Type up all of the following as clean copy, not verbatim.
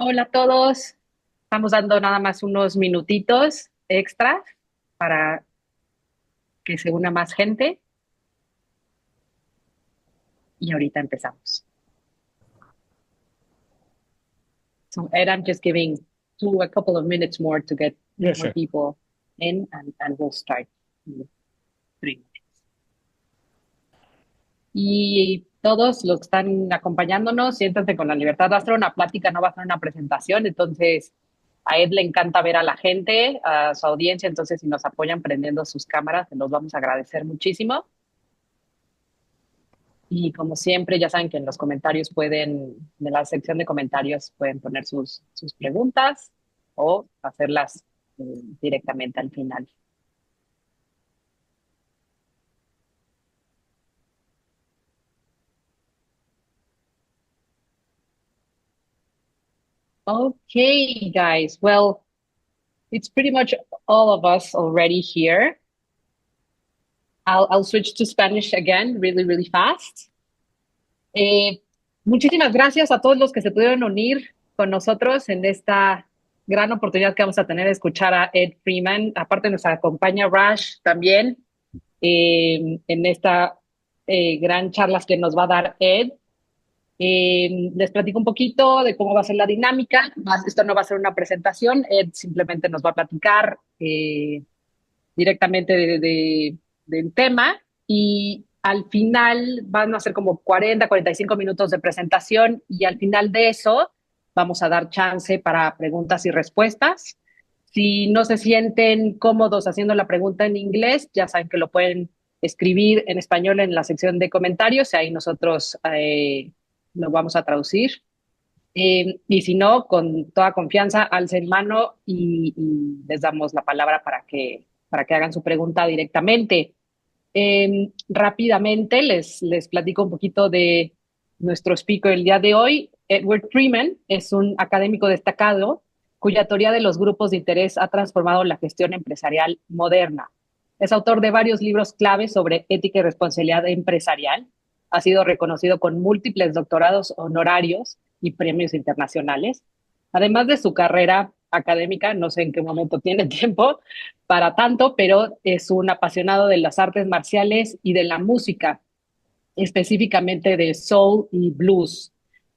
Hola a todos. Estamos dando nada más unos minutitos extra para que se una más gente y ahorita empezamos. So Ed, I'm just giving to a couple of minutes more to get Yeah, more sure. people in and we'll start in 3 minutes. Y todos los que están acompañándonos, siéntanse con la libertad. Va a ser una plática, no va a ser una presentación. Entonces, a Ed le encanta ver a la gente, a su audiencia. Entonces, si nos apoyan prendiendo sus cámaras, se los vamos a agradecer muchísimo. Y como siempre, ya saben que en los comentarios en la sección de comentarios pueden poner sus preguntas o hacerlas directamente al final. Okay, guys. Well, it's pretty much all of us already here. I'll switch to Spanish again, really, really fast. Eh, Muchísimas gracias a todos los que se pudieron unir con nosotros en esta gran oportunidad que vamos a tener de escuchar a Ed Freeman. Aparte nos acompaña Rash también en esta gran charla que nos va a dar Ed. Les platico un poquito de cómo va a ser la dinámica. Esto no va a ser una presentación, Ed simplemente nos va a platicar directamente del tema y al final van a ser como 45 minutos de presentación y al final de eso vamos a dar chance para preguntas y respuestas. Si no se sienten cómodos haciendo la pregunta en inglés, ya saben que lo pueden escribir en español en la sección de comentarios y ahí nosotros lo vamos a traducir. Y si no, con toda confianza, alcen mano y les damos la palabra para que hagan su pregunta directamente. Rápidamente les platico un poquito de nuestro speaker el día de hoy. Edward Freeman es un académico destacado cuya teoría de los grupos de interés ha transformado la gestión empresarial moderna. Es autor de varios libros clave sobre ética y responsabilidad empresarial. Ha sido reconocido con múltiples doctorados honorarios y premios internacionales. Además de su carrera académica, no sé en qué momento tiene tiempo para tanto, pero es un apasionado de las artes marciales y de la música, específicamente de soul y blues.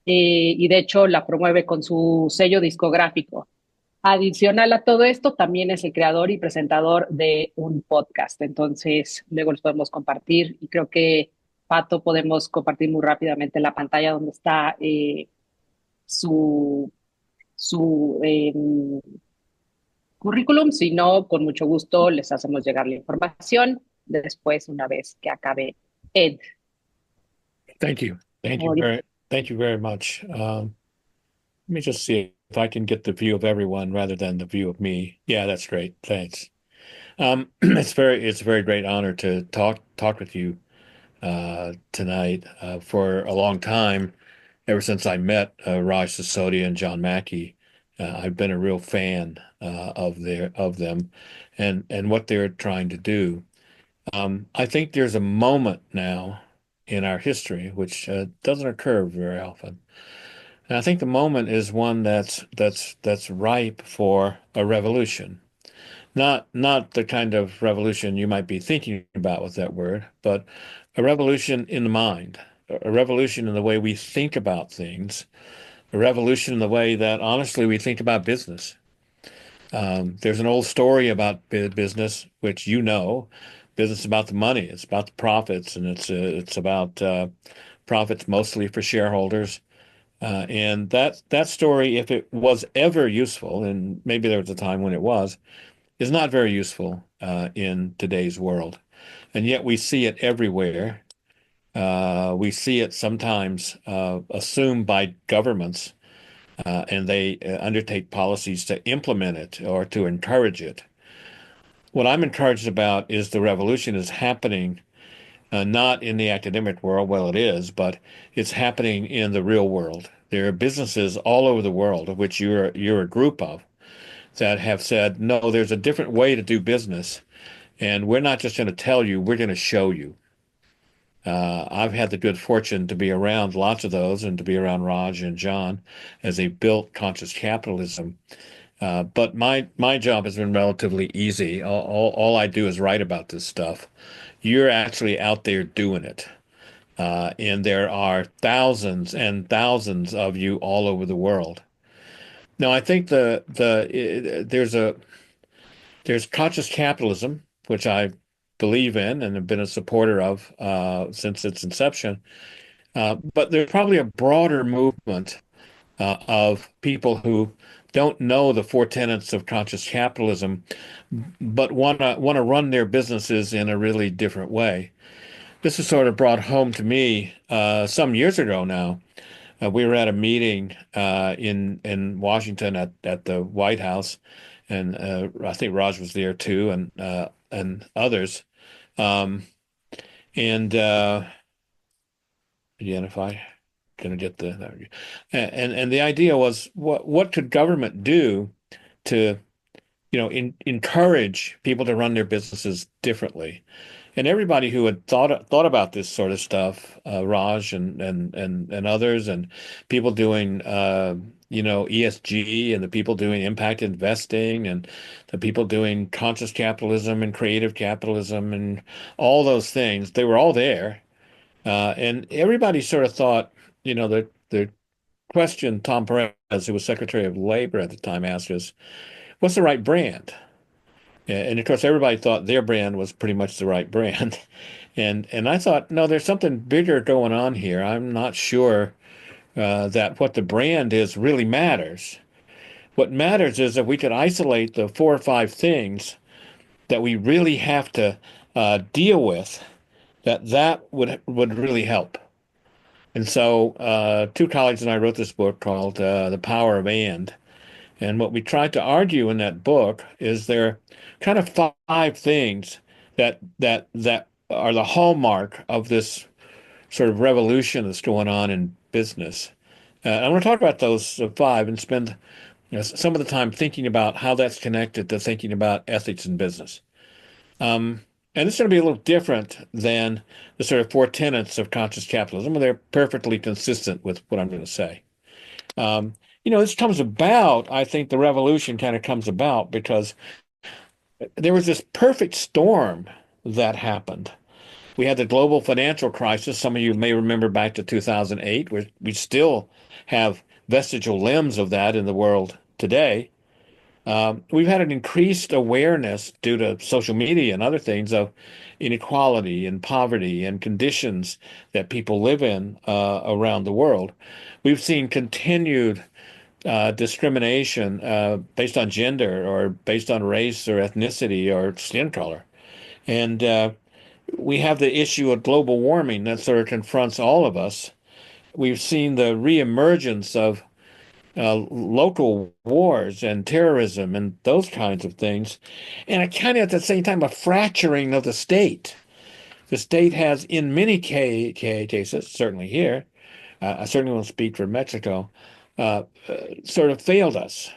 Y de hecho la promueve con su sello discográfico. Adicional a todo esto, también es el creador y presentador de un podcast. Entonces, luego los podemos compartir y creo que, Pato, podemos compartir muy rápidamente la pantalla donde está su, su currículum. Si no, con mucho gusto les hacemos llegar la información después, una vez que acabe Ed. Thank you. Ahorita. Thank you very much. Let me just see if I can get the view of everyone rather than the view of me. Yeah, that's great. Thanks. It's a very great honor to talk with you tonight. For a long time, ever since I met Raj Sisodia and John Mackey, I've been a real fan of them and what they're trying to do. I think there's a moment now in our history which doesn't occur very often. And I think the moment is one that's ripe for a revolution. Not the kind of revolution you might be thinking about with that word, but a revolution in the mind, a revolution in the way we think about things, a revolution in the way that honestly we think about business. There's an old story about business, which you know, business is about the money, it's about the profits, and it's about profits mostly for shareholders. And that story, if it was ever useful, and maybe there was a time when it was, is not very useful in today's world. And yet we see it everywhere. We see it sometimes assumed by governments, and they undertake policies to implement it or to encourage it. What I'm encouraged about is the revolution is happening not in the academic world, well, it is, but it's happening in the real world. There are businesses all over the world, of which you're a group of, that have said, no, there's a different way to do business, and we're not just going to tell you, we're going to show you. I've had the good fortune to be around lots of those and to be around Raj and John as they built conscious capitalism. But my job has been relatively easy. All I do is write about this stuff. You're actually out there doing it. And there are thousands and thousands of you all over the world. Now, I think there's conscious capitalism, which I believe in and have been a supporter of since its inception. But there's probably a broader movement of people who don't know the four tenets of conscious capitalism, but want to run their businesses in a really different way. This is sort of brought home to me some years ago now. We were at a meeting in Washington at the White House, and I think Raj was there too, and others. Um, and Again, if I gonna get and the idea was what could government do to encourage people to run their businesses differently. And everybody who had thought about this sort of stuff, Raj and others, and people doing ESG, and the people doing impact investing, and the people doing conscious capitalism and creative capitalism and all those things, they were all there. And everybody sort of thought, the question Tom Perez, who was Secretary of Labor at the time, asked us, what's the right brand? And of course, everybody thought their brand was pretty much the right brand. And I thought, no, there's something bigger going on here. I'm not sure that what the brand is really matters. What matters is that we could isolate the four or five things that we really have to deal with, that would really help. And so two colleagues and I wrote this book called The Power of And. And what we tried to argue in that book is there are kind of five things that are the hallmark of this sort of revolution that's going on in business. I want to talk about those five and spend some of the time thinking about how that's connected to thinking about ethics in business. And it's going to be a little different than the sort of four tenets of conscious capitalism, and they're perfectly consistent with what I'm going to say. Um, this comes about, I think the revolution kind of comes about because there was this perfect storm that happened. We had the global financial crisis. Some of you may remember back to 2008, where we still have vestigial limbs of that in the world today. We've had an increased awareness due to social media and other things of inequality and poverty and conditions that people live in around the world. We've seen continued discrimination based on gender or based on race or ethnicity or skin color. And we have the issue of global warming that sort of confronts all of us. We've seen the reemergence of local wars and terrorism and those kinds of things. And it kind of at the same time a fracturing of the state. The state has, in many cases, certainly here, I certainly won't speak for Mexico, sort of failed us.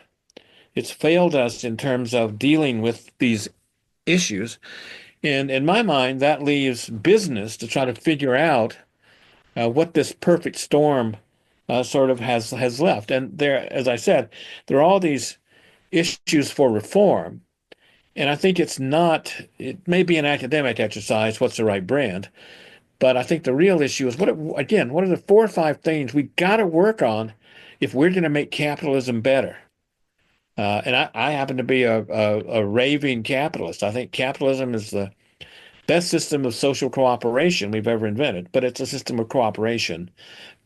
It's failed us in terms of dealing with these issues. And in my mind, that leaves business to try to figure out what this perfect storm sort of has left. And there, as I said, there are all these issues for reform. And I think it may be an academic exercise, what's the right brand? But I think the real issue is what are the four or five things we got to work on if we're going to make capitalism better? And I happen to be a raving capitalist. I think capitalism is the best system of social cooperation we've ever invented, but it's a system of cooperation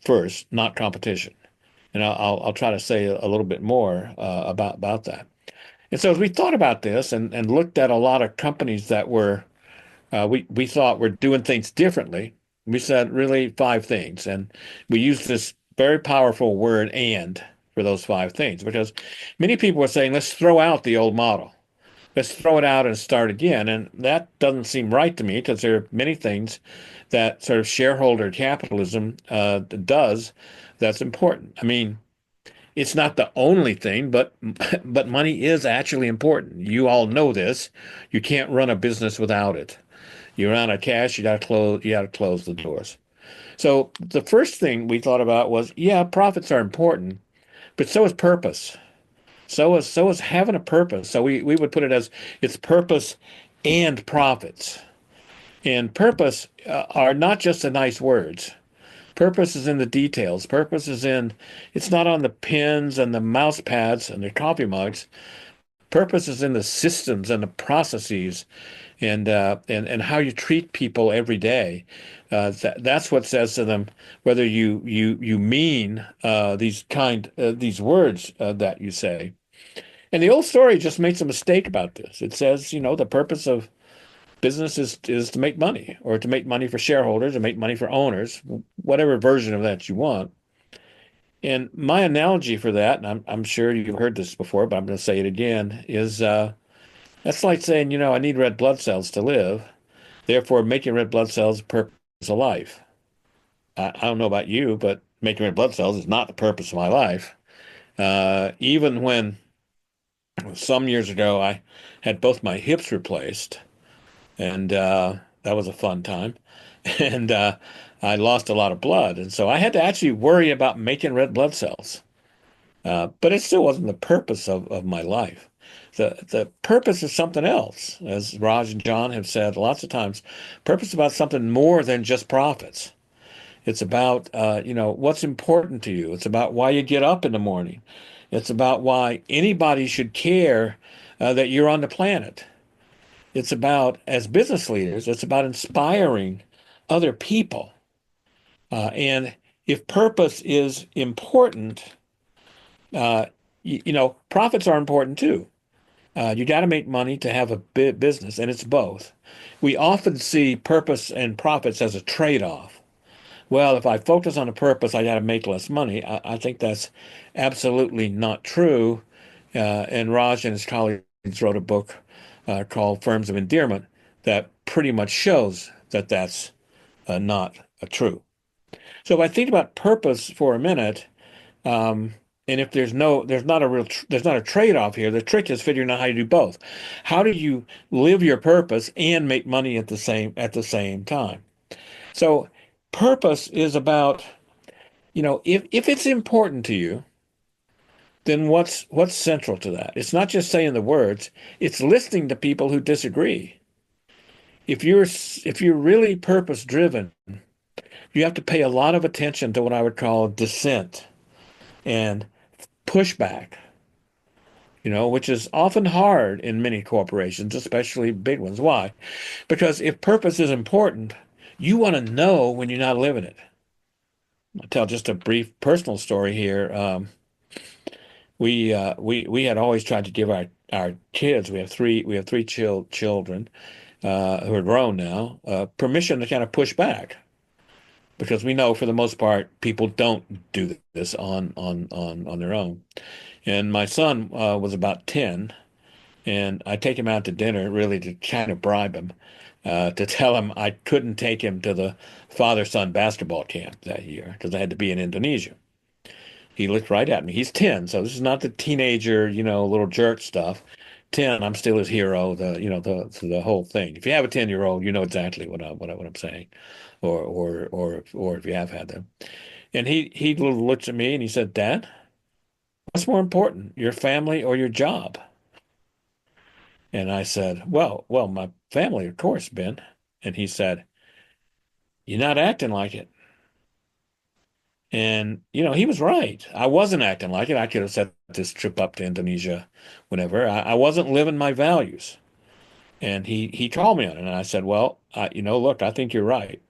first, not competition. And I'll try to say a little bit more about that. And so as we thought about this and looked at a lot of companies that we thought were doing things differently, we said really five things. And we used this very powerful word "and" for those five things because many people were saying, let's throw out the old model. Let's throw it out and start again. And that doesn't seem right to me because there are many things that sort of shareholder capitalism does that's important. I mean, it's not the only thing, but money is actually important. You all know this. You can't run a business without it. You run out of cash, you got to close the doors. So the first thing we thought about was, yeah, profits are important, but so is purpose. So is having a purpose. So we would put it as it's purpose and profits. And purpose are not just the nice words. Purpose is in the details. Purpose is in, it's not on the pens and the mouse pads and the coffee mugs. Purpose is in the systems and the processes and how you treat people every day. That's what says to them whether you mean these words that you say. And the old story just makes a mistake about this. It says, the purpose of business is to make money or to make money for shareholders or make money for owners, whatever version of that you want. And my analogy for that, and I'm sure you've heard this before, but I'm going to say it again, is that's like saying, I need red blood cells to live. Therefore, making red blood cells is the purpose of life. I don't know about you, but making red blood cells is not the purpose of my life. Even when some years ago I had both my hips replaced, and that was a fun time. And I lost a lot of blood, and so I had to actually worry about making red blood cells. But it still wasn't the purpose of my life. The purpose is something else, as Raj and John have said lots of times. Purpose is about something more than just profits. It's about what's important to you. It's about why you get up in the morning. It's about why anybody should care that you're on the planet. It's about, as business leaders, it's about inspiring other people. And if purpose is important, profits are important too. You got to make money to have a business, and it's both. We often see purpose and profits as a trade-off. Well, if I focus on a purpose, I got to make less money. I think that's absolutely not true. And Raj and his colleagues wrote a book called Firms of Endearment that pretty much shows that that's not true. So if I think about purpose for a minute, um, and if there's not a trade-off here. The trick is figuring out how you do both. How do you live your purpose and make money at the same time? So purpose is about, if it's important to you, then what's central to that? It's not just saying the words, it's listening to people who disagree. If you're really purpose driven, you have to pay a lot of attention to what I would call dissent and pushback, which is often hard in many corporations, especially big ones. Why? Because if purpose is important, you want to know when you're not living it. I'll tell just a brief personal story here. We had always tried to give our kids, we have three children who are grown now, permission to kind of push back because we know for the most part people don't do this on their own. And my son was about 10, and I take him out to dinner really to kind of bribe him, to tell him I couldn't take him to the father-son basketball camp that year because I had to be in Indonesia. He looked right at me. He's 10, so this is not the teenager, little jerk stuff. 10, I'm still his hero, the whole thing. If you have a 10-year-old, you know exactly what I'm saying, or if you have had them. And he looked at me and he said, "Dad, what's more important, your family or your job?" And I said, "Well, my family, of course, Ben." And he said, "You're not acting like it." And, he was right. I wasn't acting like it. I could have set this trip up to Indonesia whenever. I wasn't living my values. And he called me on it. And I said, "Well, look, I think you're right.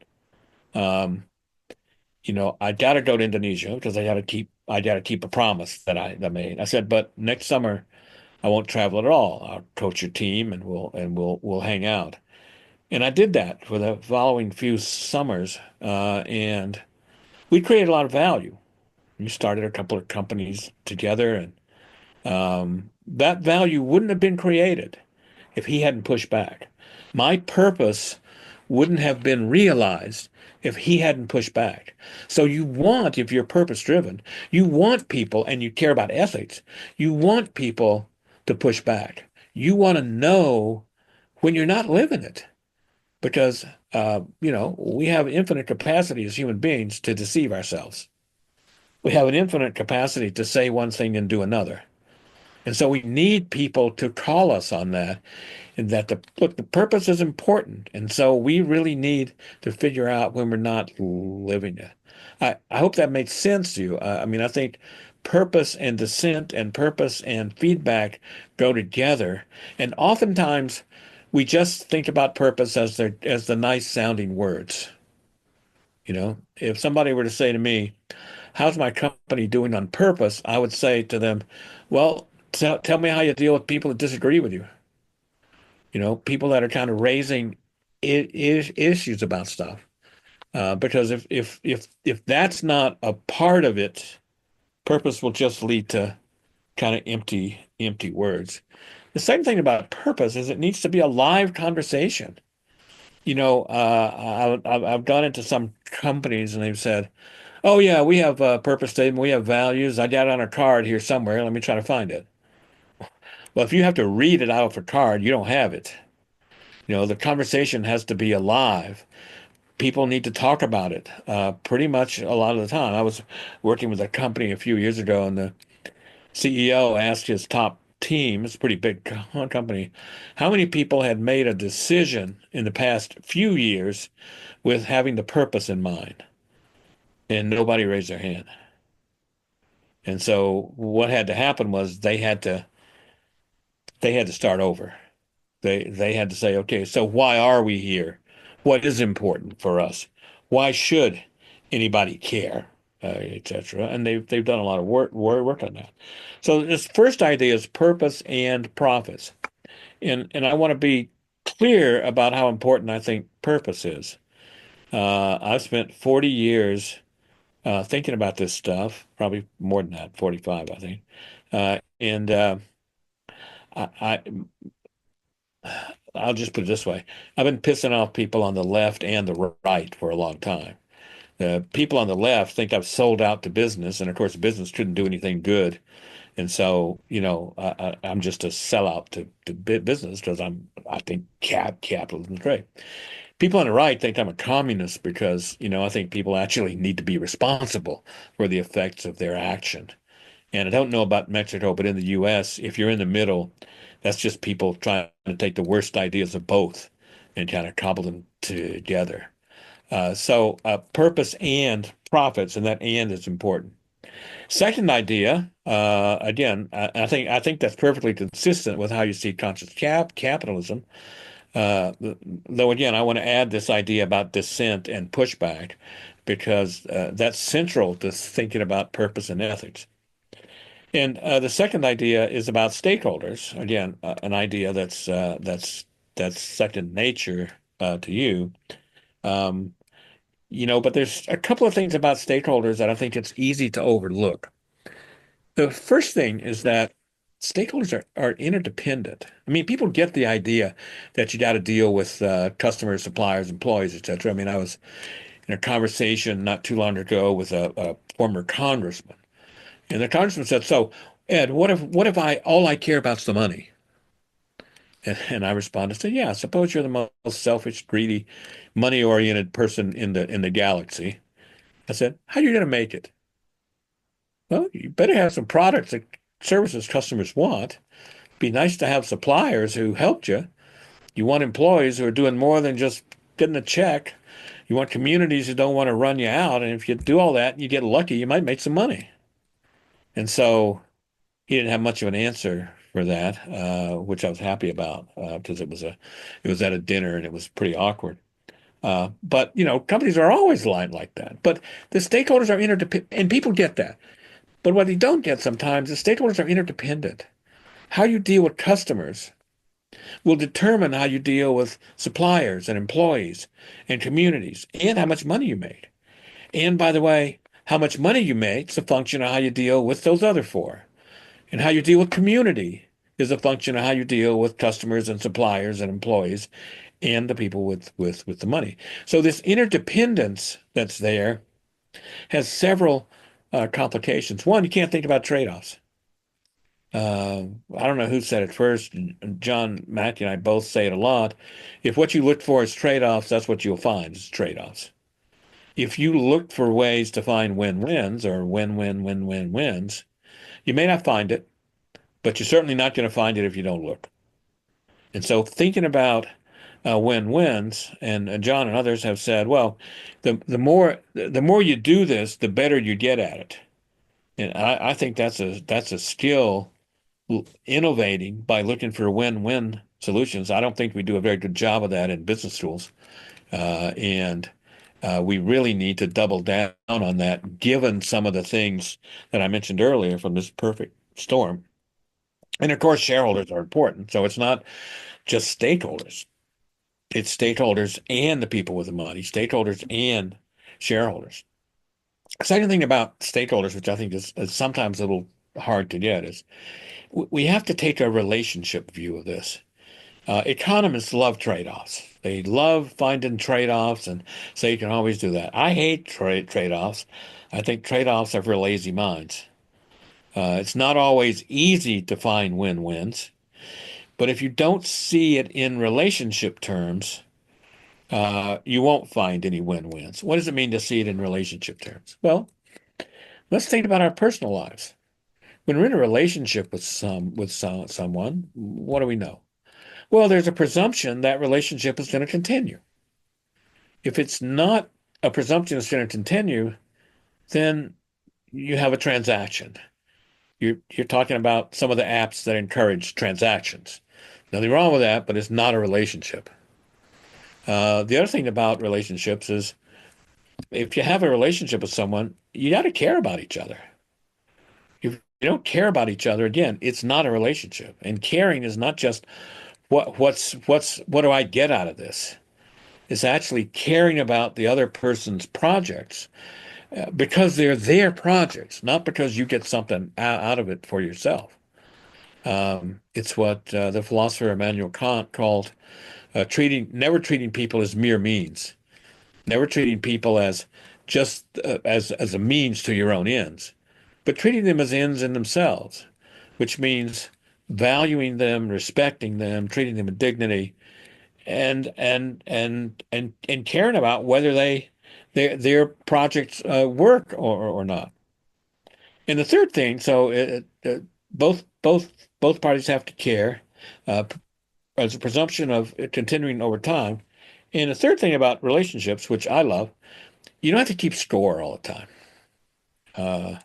Um, I got to go to Indonesia because I got to keep a promise that I made." I said, "But next summer I won't travel at all. I'll coach your team and we'll hang out." And I did that for the following few summers. And we created a lot of value. We started a couple of companies together, and that value wouldn't have been created if he hadn't pushed back. My purpose wouldn't have been realized if he hadn't pushed back. So if you're purpose driven, you want people and you care about ethics, you want people to push back. You want to know when you're not living it. because we have infinite capacity as human beings to deceive ourselves. We have an infinite capacity to say one thing and do another. And so we need people to call us on that, and that the purpose is important. And so we really need to figure out when we're not living it. I hope that makes sense to you. I mean, I think purpose and dissent and purpose and feedback go together. And oftentimes we just think about purpose as the nice sounding words. If somebody were to say to me, how's my company doing on purpose? I would say to them, well, tell me how you deal with people that disagree with you. People that are kind of raising issues about stuff. Because if that's not a part of it, purpose will just lead to kind of empty words. The second thing about purpose is it needs to be a live conversation. I've gone into some companies and they've said, "Oh yeah, we have a purpose statement, we have values. I got it on a card here somewhere. Let me try to find it." Well, if you have to read it out of a card, you don't have it. The conversation has to be alive. People need to talk about it pretty much a lot of the time. I was working with a company a few years ago, and the CEO asked his top team, it's a pretty big company, how many people had made a decision in the past few years with having the purpose in mind. And nobody raised their hand. And so what had to happen was they had to start over. They had to say, okay, so why are we here? What is important for us? Why should anybody care, etc. And they've done a lot of work on that. So this first idea is purpose and profits, and I want to be clear about how important I think purpose is. I've spent 40 years thinking about this stuff, probably more than that, 45, I think. And I, I'll just put it this way. I've been pissing off people on the left and the right for a long time. The people on the left think I've sold out to business, and of course, business couldn't do anything good. And so, I'm just a sellout to business because I think capitalism is great. People on the right think I'm a communist because, I think people actually need to be responsible for the effects of their action. And I don't know about Mexico, but in the US, if you're in the middle, that's just people trying to take the worst ideas of both and kind of cobble them together. So purpose and profits, and that and is important. Second idea, again, I think that's perfectly consistent with how you see conscious capitalism. Though again, I want to add this idea about dissent and pushback because that's central to thinking about purpose and ethics. And the second idea is about stakeholders. Again, an idea that's second nature to you. Um, but there's a couple of things about stakeholders that I think it's easy to overlook. The first thing is that stakeholders are interdependent. I mean, people get the idea that you got to deal with customers, suppliers, employees, etc. I mean, I was in a conversation not too long ago with a former congressman, and the congressman said, "So, Ed, what if all I care about is the money?" And I responded, said, "Yeah, suppose you're the most selfish, greedy, money-oriented person in the galaxy." I said, "How are you going to make it?" Well, you better have some products and services customers want. Be nice to have suppliers who helped you. You want employees who are doing more than just getting a check. You want communities who don't want to run you out. And if you do all that and you get lucky, you might make some money. And so he didn't have much of an answer for that, which I was happy about because it was at a dinner and it was pretty awkward. But companies are always aligned like that. But the stakeholders are interdependent, and people get that. But what they don't get sometimes is stakeholders are interdependent. How you deal with customers will determine how you deal with suppliers and employees and communities and how much money you make. And by the way, how much money you make is a function of how you deal with those other four. And how you deal with community is a function of how you deal with customers and suppliers and employees and the people with the money. So this interdependence that's there has several complications. One, you can't think about trade-offs. I don't know who said it first. John, Matthew, and I both say it a lot. If what you look for is trade-offs, that's what you'll find is trade-offs. If you look for ways to find win-wins or win-win-win-win-wins, you may not find it, but you're certainly not going to find it if you don't look. And so thinking about win-wins, and John and others have said, well, the more you do this, the better you get at it. And I think that's a skill innovating by looking for win-win solutions. I don't think we do a very good job of that in business schools. And we really need to double down on that, given some of the things that I mentioned earlier from this perfect storm. And of course, shareholders are important. So it's not just stakeholders. It's stakeholders and the people with the money, stakeholders and shareholders. Second thing about stakeholders, which I think is sometimes a little hard to get, is we have to take a relationship view of this. Economists love trade-offs. They love finding trade-offs and say you can always do that. I hate trade-offs. I think trade-offs are for lazy minds. It's not always easy to find win-wins, but if you don't see it in relationship terms, you won't find any win-wins. What does it mean to see it in relationship terms? Well, let's think about our personal lives. When we're in a relationship with someone, what do we know? Well, there's a presumption that relationship is going to continue. If it's not a presumption it's going to continue, then you have a transaction. You're talking about some of the apps that encourage transactions. Nothing wrong with that, but it's not a relationship. The other thing about relationships is if you have a relationship with someone, you got to care about each other. If you don't care about each other, again, it's not a relationship. And caring is not just what do I get out of this? It's actually caring about the other person's projects because they're their projects, not because you get something out of it for yourself. It's what the philosopher Immanuel Kant called never treating people as mere means, never treating people as just as a means to your own ends, but treating them as ends in themselves, which means valuing them, respecting them, treating them with dignity, and caring about whether their projects work or not. And the third thing, so both parties have to care uh, as a presumption of it continuing over time. And the third thing about relationships, which I love, you don't have to keep score all the time. Uh,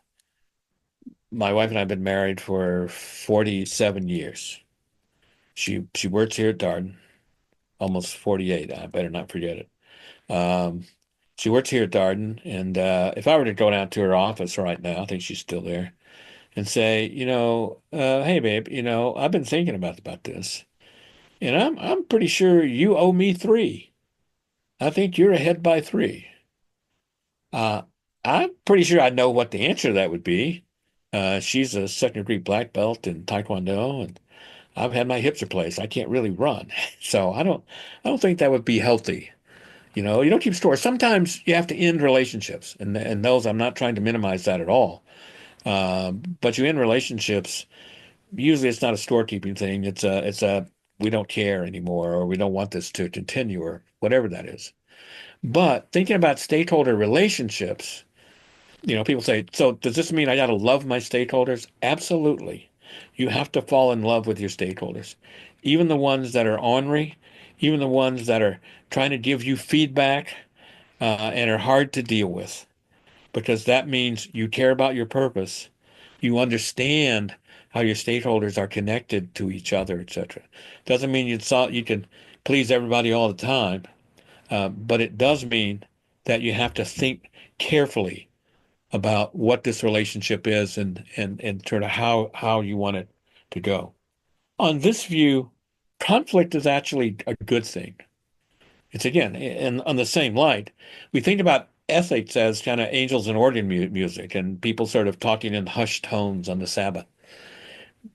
my wife and I have been married for 47 years. She works here at Darden, almost 48. I better not forget it. Um, she works here at Darden, and if I were to go down to her office right now, I think she's still there, and say, hey babe, I've been thinking about this, and I'm pretty sure you owe me three. I think you're ahead by three. Uh, I'm pretty sure I know what the answer to that would be. She's a second degree black belt in Taekwondo, and I've had my hips replaced. I can't really run, so I don't think that would be healthy. You don't keep score. Sometimes you have to end relationships, and those I'm not trying to minimize that at all. But you end relationships. Usually, it's not a scorekeeping thing. It's a we don't care anymore, or we don't want this to continue, or whatever that is. But thinking about stakeholder relationships, people say, so does this mean I got to love my stakeholders? Absolutely. You have to fall in love with your stakeholders, even the ones that are ornery, even the ones that are trying to give you feedback and are hard to deal with, because that means you care about your purpose. You understand how your stakeholders are connected to each other, etc. Doesn't mean you can please everybody all the time, but it does mean that you have to think carefully about what this relationship is and sort of how you want it to go. On this view, conflict is actually a good thing. It's again, and on the same light, we think about ethics as kind of angels and organ music and people sort of talking in hushed tones on the Sabbath.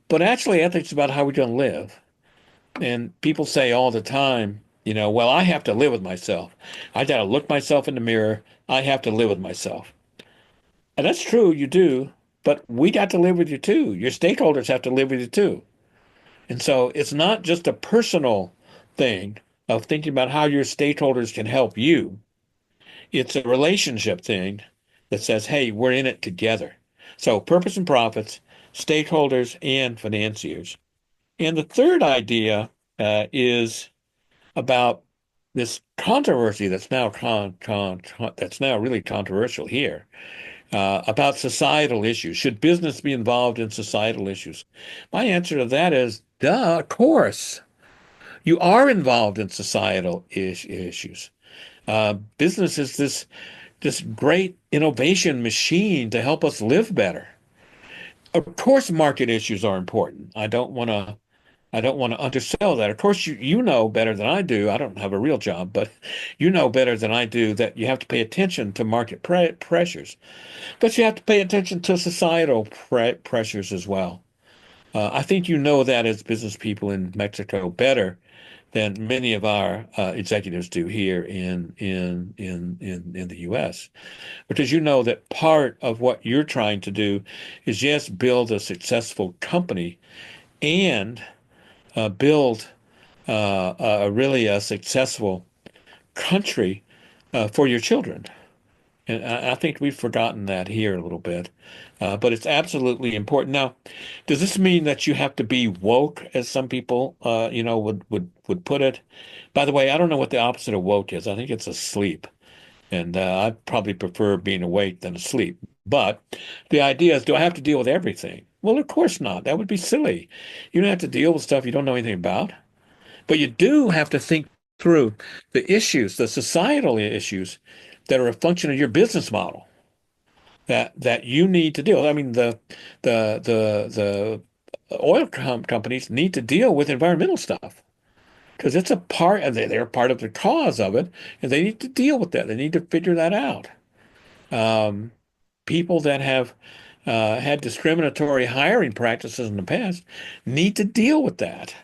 But actually, ethics is about how we're going to live. And people say all the time, well, I have to live with myself. I got to look myself in the mirror. I have to live with myself. And that's true, you do. but we got to live with you too. Your stakeholders have to live with you too. And so it's not just a personal thing of thinking about how your stakeholders can help you. It's a relationship thing that says, hey, we're in it together. So purpose and profits, stakeholders, and financiers. And the third idea is about this controversy that's now that's now really controversial here about societal issues. Should business be involved in societal issues? My answer to that is, duh, of course. You are involved in societal issues. Business is this great innovation machine to help us live better. Of course, market issues are important. I don't want to undersell that. Of course, you know better than I do. I don't have a real job, but you know better than I do that you have to pay attention to market pressures, but you have to pay attention to societal pressures as well. I think you know that as business people in Mexico better than many of our executives do here in the U.S. Because you know that part of what you're trying to do is just build a successful company and build really a successful country for your children. And I think we've forgotten that here a little bit. But it's absolutely important. Now, does this mean that you have to be woke, as some people, would put it? By the way, I don't know what the opposite of woke is. I think it's asleep. And I probably prefer being awake than asleep. But the idea is, do I have to deal with everything? Well, of course not. That would be silly. You don't have to deal with stuff you don't know anything about. But you do have to think through the issues, the societal issues that are a function of your business model that you need to deal. I mean, the oil companies need to deal with environmental stuff because it's a part of they're part of the cause of it, and they need to deal with that. They need to figure that out. Um, People that have had discriminatory hiring practices in the past need to deal with that.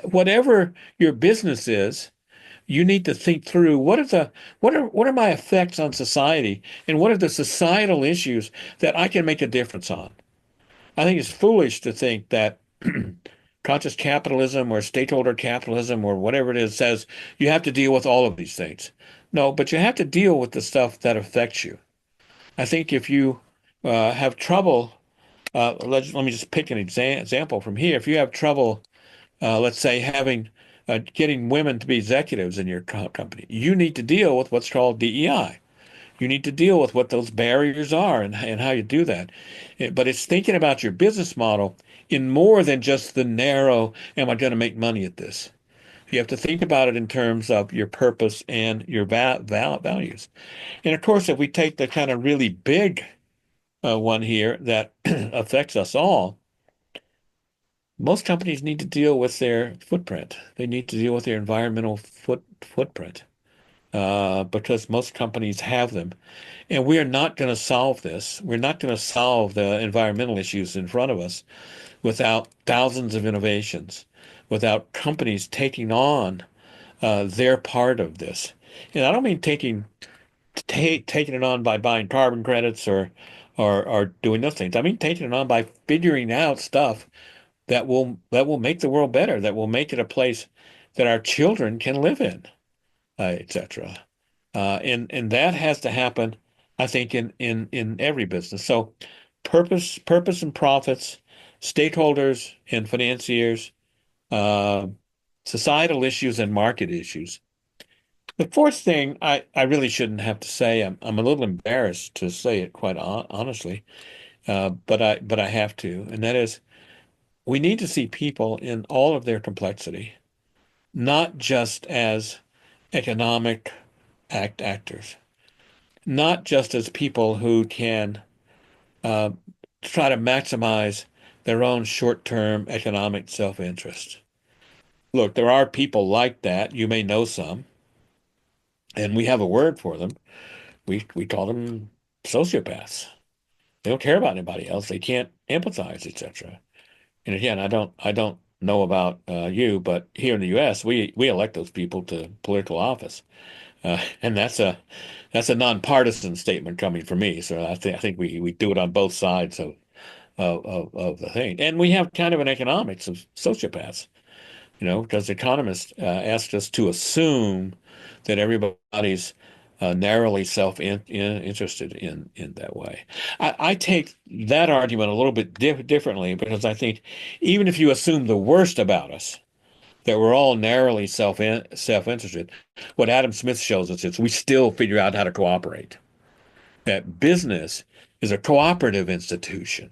Whatever your business is, you need to think through what are my effects on society and what are the societal issues that I can make a difference on. I think it's foolish to think that conscious capitalism or stakeholder capitalism or whatever it is says you have to deal with all of these things. No, but you have to deal with the stuff that affects you. I think if you have trouble, let me just pick an example from here. If you have trouble let's say having getting women to be executives in your company, you need to deal with what's called DEI. You need to deal with what those barriers are and how you do that. But it's thinking about your business model in more than just the narrow, am I going to make money at this? You have to think about it in terms of your purpose and your values. And of course, if we take the kind of really big one here that affects us all, most companies need to deal with their footprint. They need to deal with their environmental footprint because most companies have them. And we are not going to solve this. We're not going to solve the environmental issues in front of us without thousands of innovations, without companies taking on their part of this. And I don't mean taking it on by buying carbon credits or doing those things. I mean taking it on by figuring out stuff that will make the world better, that will make it a place that our children can live in, etc. And that has to happen, I think, in every business. So purpose and profits, stakeholders and financiers, uh, societal issues and market issues. The fourth thing I really shouldn't have to say, I'm a little embarrassed to say it quite honestly, but I have to, and that is we need to see people in all of their complexity, not just as economic actors, not just as people who can uh, try to maximize their own short-term economic self-interest. Look, there are people like that. You may know some, and we have a word for them. We call them sociopaths. They don't care about anybody else. They can't empathize, etc. And again, I don't know about you, but here in the U.S., we elect those people to political office. And that's a nonpartisan statement coming from me. So I think we do it on both sides of the thing. And we have kind of an economics of sociopaths, because economists asked us to assume that everybody's narrowly self-interested in that way. I take that argument a little bit differently because I think even if you assume the worst about us, that we're all narrowly self-interested, what Adam Smith shows us is we still figure out how to cooperate. That business is a cooperative institution.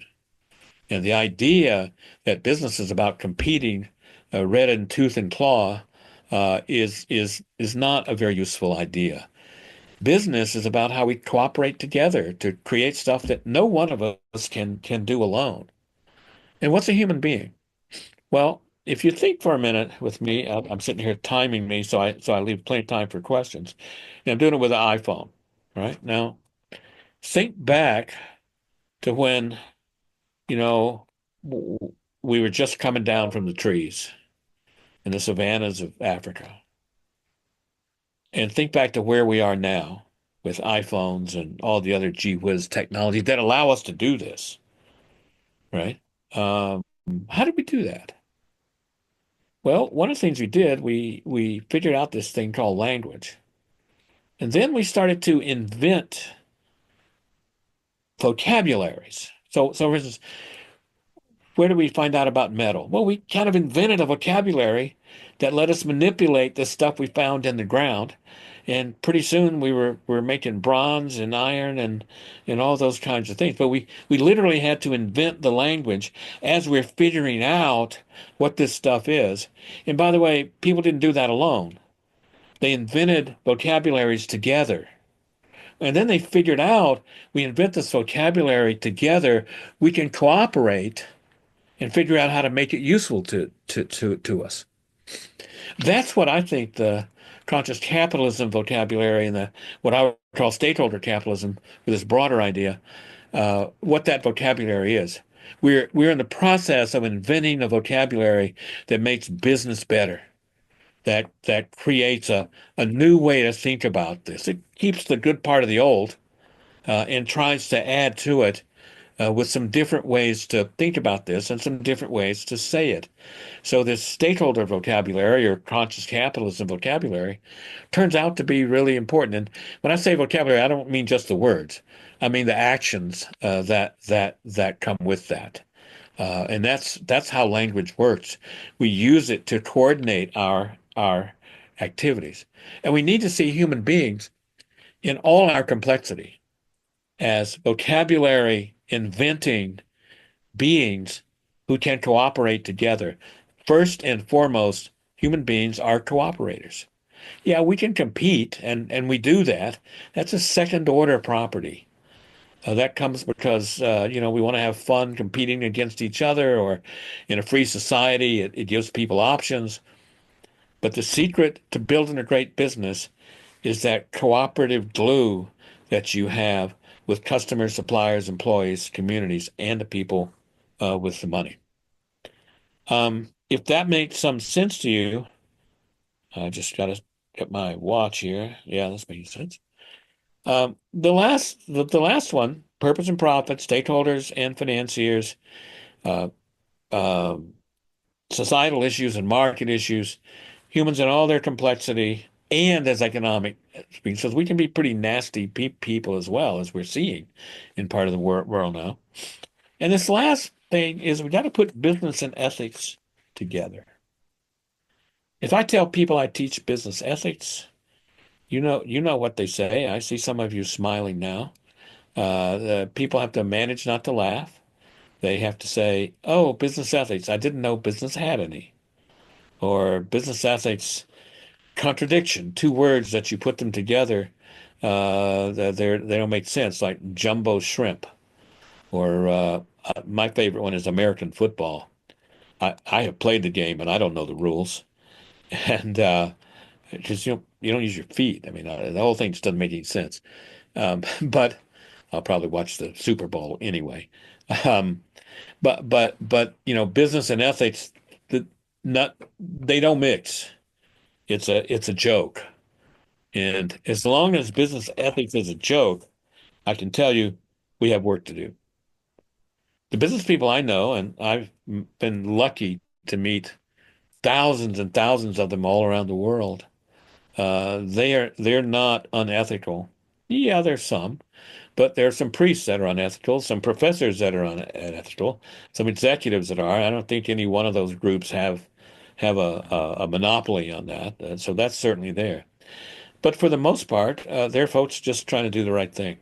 And the idea that business is about competing red in tooth and claw is not a very useful idea. Business is about how we cooperate together to create stuff that no one of us can do alone. And what's a human being? Well, if you think for a minute with me, I'm sitting here timing me so I leave plenty of time for questions. And I'm doing it with an iPhone. Right now, think back to when, you know, we were just coming down from the trees in the savannas of Africa. And think back to where we are now with iPhones and all the other gee whiz technology that allow us to do this, right? Um, how did we do that? Well, one of the things we did, we figured out this thing called language. And then we started to invent vocabularies. So for instance, where do we find out about metal? Well, we kind of invented a vocabulary that let us manipulate the stuff we found in the ground. And pretty soon we were making bronze and iron and all those kinds of things. But we literally had to invent the language as we're figuring out what this stuff is. And by the way, people didn't do that alone. They invented vocabularies together. And then they figured out we invent this vocabulary together, we can cooperate and figure out how to make it useful to us. That's what I think the conscious capitalism vocabulary and the what I would call stakeholder capitalism, with this broader idea, what that vocabulary is. We're in the process of inventing a vocabulary that makes business better, that creates a new way to think about this. It keeps the good part of the old and tries to add to it with some different ways to think about this and some different ways to say it. So this stakeholder vocabulary or conscious capitalism vocabulary turns out to be really important. And when I say vocabulary, I don't mean just the words. I mean the actions that come with that. And that's how language works. We use it to coordinate our activities. And we need to see human beings in all our complexity as vocabulary inventing beings who can cooperate together. First and foremost, human beings are cooperators. Yeah, we can compete, and we do that. That's a second order property. That comes because we want to have fun competing against each other, or in a free society, it gives people options. But the secret to building a great business is that cooperative glue that you have with customers, suppliers, employees, communities, and the people with the money. If that makes some sense to you, I just got to get my watch here. Yeah, that's making sense. The last one, purpose and profit, stakeholders and financiers, uh, um, societal issues and market issues, humans in all their complexity, and as economic because we can be pretty nasty people as well, as we're seeing in part of the world now. And this last thing is we got to put business and ethics together. If I tell people I teach business ethics, you know what they say. I see some of you smiling now. The people have to manage not to laugh. They have to say, "Oh, business ethics. I didn't know business had any." Or business ethics contradiction. Two words that you put them together, they don't make sense. Like jumbo shrimp. Or my favorite one is American football. I have played the game and I don't know the rules. And because you don't use your feet. I mean, the whole thing just doesn't make any sense. But I'll probably watch the Super Bowl anyway. Um, but business and ethics, the not they don't mix. It's a joke. And as long as business ethics is a joke, I can tell you we have work to do. The business people I know, and I've been lucky to meet thousands and thousands of them all around the world, they're not unethical. Yeah, there's some, but there are some priests that are unethical, some professors that are unethical, some executives that are. I don't think any one of those groups have a monopoly on that. So that's certainly there. But for the most part, they're folks just trying to do the right thing.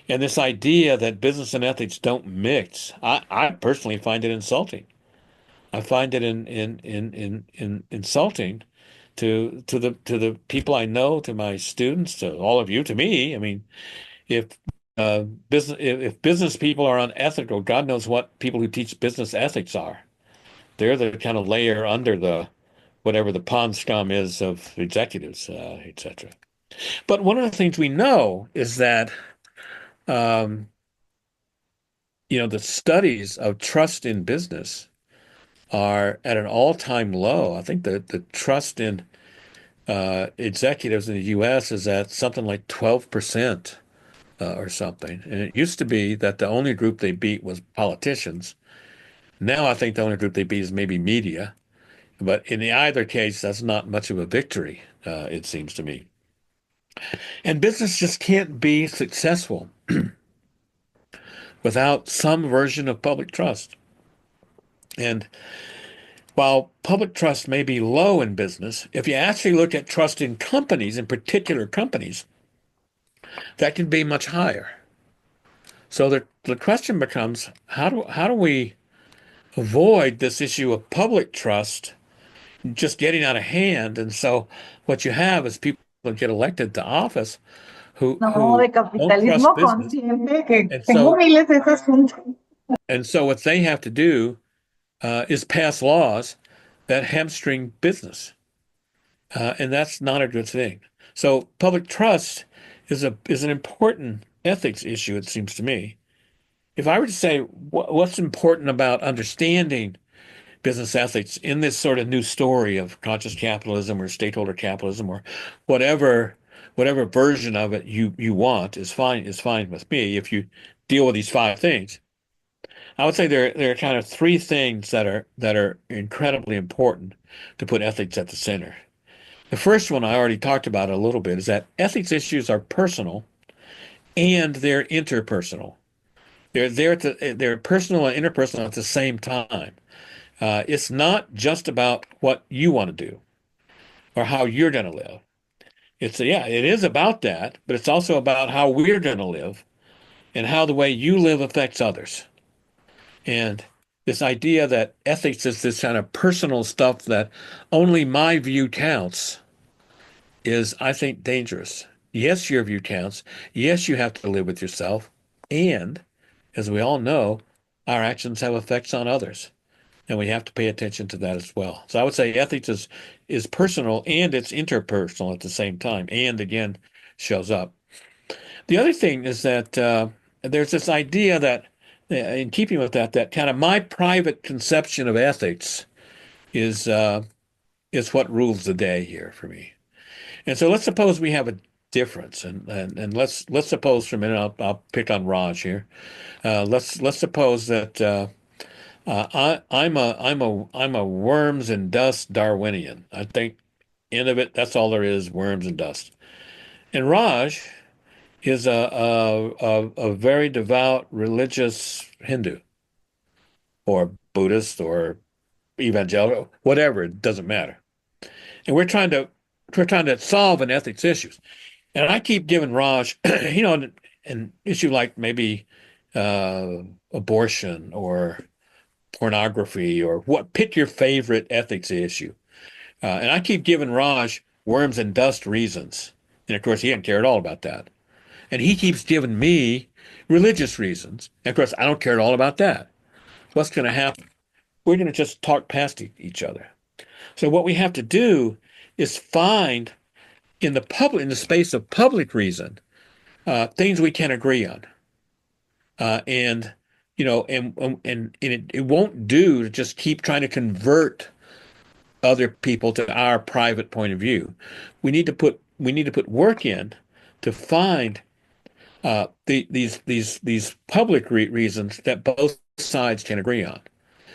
And this idea that business and ethics don't mix, I personally find it insulting. I find it in insulting to the people I know, to my students, to all of you, to me. I mean, if if business people are unethical, God knows what people who teach business ethics are. They're the kind of layer under the whatever the pond scum is of executives, etc. But one of the things we know is that um, the studies of trust in business are at an all-time low. I think the trust in executives in the U.S. is at something like 12%, or something. And it used to be that the only group they beat was politicians. Now I think the only group they beat is maybe media. But in either case, that's not much of a victory, it seems to me. And business just can't be successful without some version of public trust. And while public trust may be low in business, if you actually look at trust in companies, in particular companies, that can be much higher. So the question becomes, how do we avoid this issue of public trust just getting out of hand? And so what you have is people that get elected to office No, who de don't trust capitalismo business. consciente, que And tengo so miles de esas juntas. what they have to do is pass laws that hamstring business. And that's not a good thing. So public trust is an important ethics issue, it seems to me. If I were to say what's important about understanding business ethics in this sort of new story of conscious capitalism or stakeholder capitalism or whatever version of it you want is fine with me if you deal with these five things. I would say there are kind of three things that are incredibly important to put ethics at the center. The first one I already talked about a little bit is that ethics issues are personal and they're interpersonal. They're personal and interpersonal at the same time. It's not just about what you want to do or how you're going to live. It is about that, but it's also about how we're going to live and how the way you live affects others. And this idea that ethics is this kind of personal stuff that only my view counts is, I think, dangerous. Yes, your view counts. Yes, you have to live with yourself. And as we all know, our actions have effects on others. And we have to pay attention to that as well. So I would say ethics is personal and it's interpersonal at the same time, and again shows up. The other thing is that there's this idea that, in keeping with that kind of my private conception of ethics is is what rules the day here for me. And so let's suppose we have a difference, and let's suppose for a minute I'll pick on Raj here. Let's suppose that. I'm a worms and dust Darwinian. I think end of it, that's all there is, worms and dust. And Raj is a very devout religious Hindu or Buddhist or evangelical, whatever, it doesn't matter. And we're trying to solve an ethics issues. And I keep giving Raj, an issue like maybe abortion or pornography or pick your favorite ethics issue. And I keep giving Raj worms and dust reasons. And of course, he didn't care at all about that. And he keeps giving me religious reasons. And of course, I don't care at all about that. What's going to happen? We're going to just talk past each other. So what we have to do is find in the space of public reason, things we can agree on. And it won't do to just keep trying to convert other people to our private point of view. We need to put we need to put work in to find these public reasons that both sides can agree on.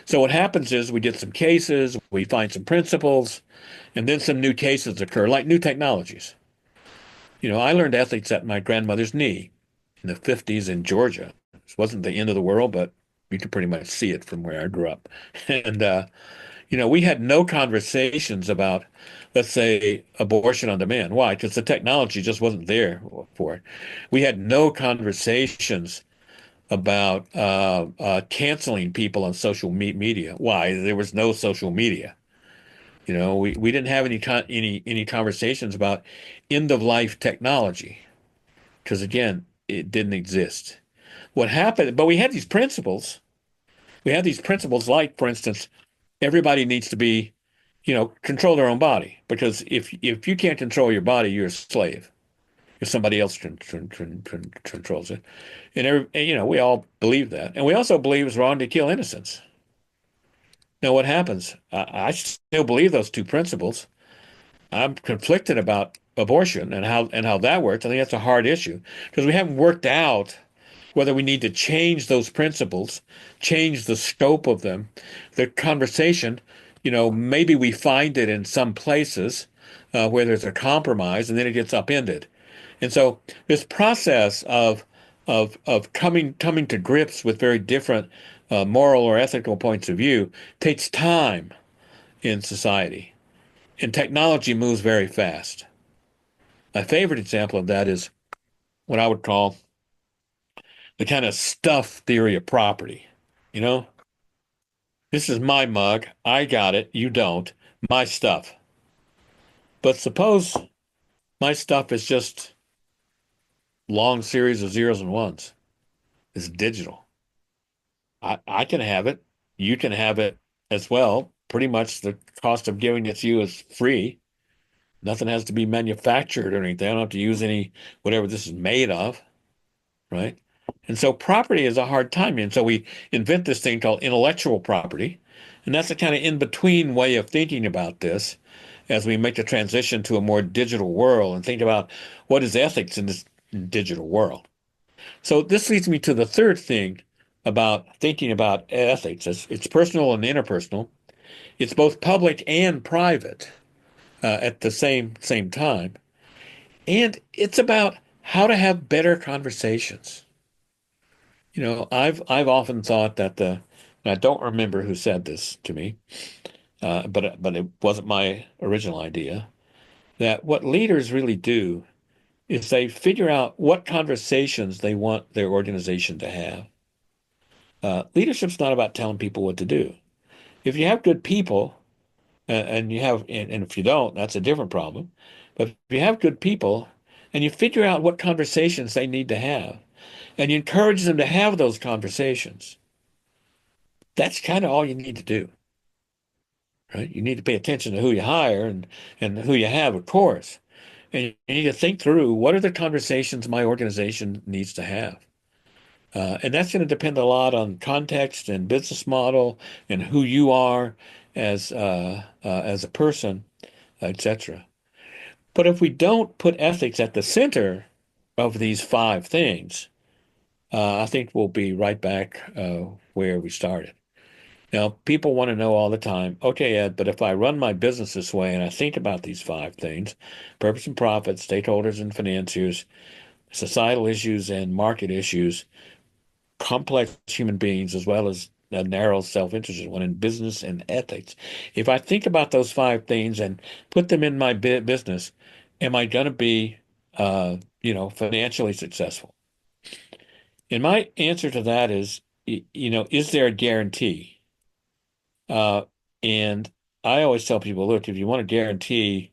So what happens is we get some cases, we find some principles, and then some new cases occur, like new technologies. I learned ethics at my grandmother's knee in the 50s in Georgia. This wasn't the end of the world, but you could pretty much see it from where I grew up. And we had no conversations about, let's say, abortion on demand. Why? Because the technology just wasn't there for it. We had no conversations about canceling people on social media. Why? There was no social media. We didn't have any conversations about end of life technology because again, it didn't exist. What happened? But we had these principles. We had these principles, like, for instance, everybody needs to be control their own body, because if you can't control your body, you're a slave. If somebody else controls it, and we all believe that, and we also believe it's wrong to kill innocents. Now, what happens? I still believe those two principles. I'm conflicted about abortion and how that works. I think that's a hard issue because we haven't worked out whether we need to change those principles, change the scope of them. The conversation, maybe we find it in some places where there's a compromise and then it gets upended. And so this process of coming to grips with very different moral or ethical points of view takes time in society. And technology moves very fast. My favorite example of that is what I would call the kind of stuff theory of property. You know, this is my mug. I got it. You don't. My stuff. But suppose my stuff is just long series of zeros and ones. It's digital. I can have it. You can have it as well. Pretty much the cost of giving it to you is free. Nothing has to be manufactured or anything. I don't have to use any whatever this is made of, right? And so property is a hard time. And so we invent this thing called intellectual property. And that's a kind of in-between way of thinking about this as we make the transition to a more digital world and think about what is ethics in this digital world. So this leads me to the third thing about thinking about ethics. It's personal and interpersonal. It's both public and private at the same time. And it's about how to have better conversations. I've often thought that and I don't remember who said this to me, but it wasn't my original idea, that what leaders really do is they figure out what conversations they want their organization to have. Leadership's not about telling people what to do. If you have good people, and if you don't, that's a different problem. But if you have good people and you figure out what conversations they need to have, and you encourage them to have those conversations, that's kind of all you need to do, right? You need to pay attention to who you hire and who you have, of course. And you need to think through what are the conversations my organization needs to have. And that's going to depend a lot on context and business model and who you are as a person, etc. But if we don't put ethics at the center of these five things, I think we'll be right back where we started. Now, people want to know all the time, okay, Ed, but if I run my business this way and I think about these five things, purpose and profit, stakeholders and financiers, societal issues and market issues, complex human beings, as well as a narrow self-interest one in business and ethics. If I think about those five things and put them in my business, am I going to be, financially successful? And my answer to that is, is there a guarantee? And I always tell people, look, if you want a guarantee,